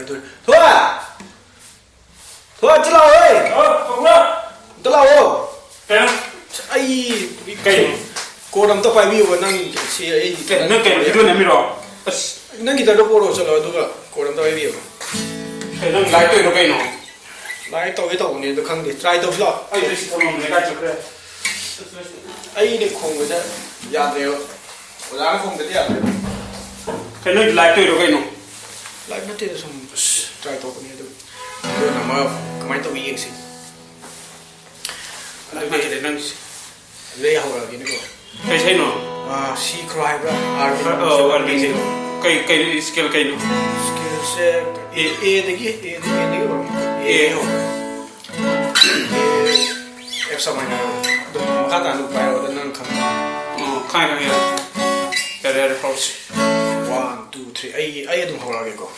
둘. 도아! 도아, 찔러! 뭐야? 찔러! Kaya, 아이, Kayo. 고람 또 파이비오 난 시, 에이. nang kayo, ito na miro. Tapos, 난 기다려 보러 찔러, 누가 고람 또 파이비오. kaya nang light ito kayo, no? 나이 또 왜또 오늘 또 강게 트라이 또 불러. Ay, ito mo, nagkatsa ko. 아이, 내 공부자. 야, 돼요. 오늘 공부들 야. Kaya nang light ito kayo, no? 라이브 나한테 좀 트라이 또 보내도. 그 아마 그만 또 이행시. Nagkatsa nang, 레이 하우라 기는 거. kaya sa'yo, no? 아, 시 크라이브라. 아르비. Oh, albi. Kayo, skill kayo, no? 스킬셋 에데기 에요 앱사 많이 나요 또 막하다 안 봐요 어떤 칸 Oh, kaya. Kaya, approach. 1, 2, 3 아이 좀 하라겠고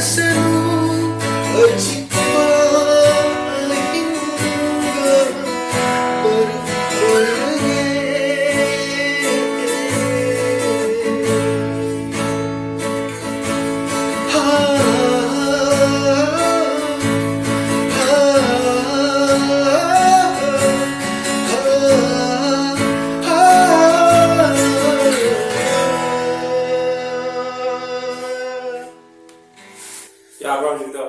seru jika hingga ꯌꯥꯕ꯭ꯔꯥ ꯍꯧꯖꯤꯛꯇꯣ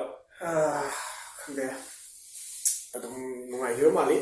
ꯈꯪꯗꯦ ꯑꯗꯨꯝ ꯅꯨꯡꯉꯥꯏꯈꯤꯕ ꯃꯥꯜꯂꯤ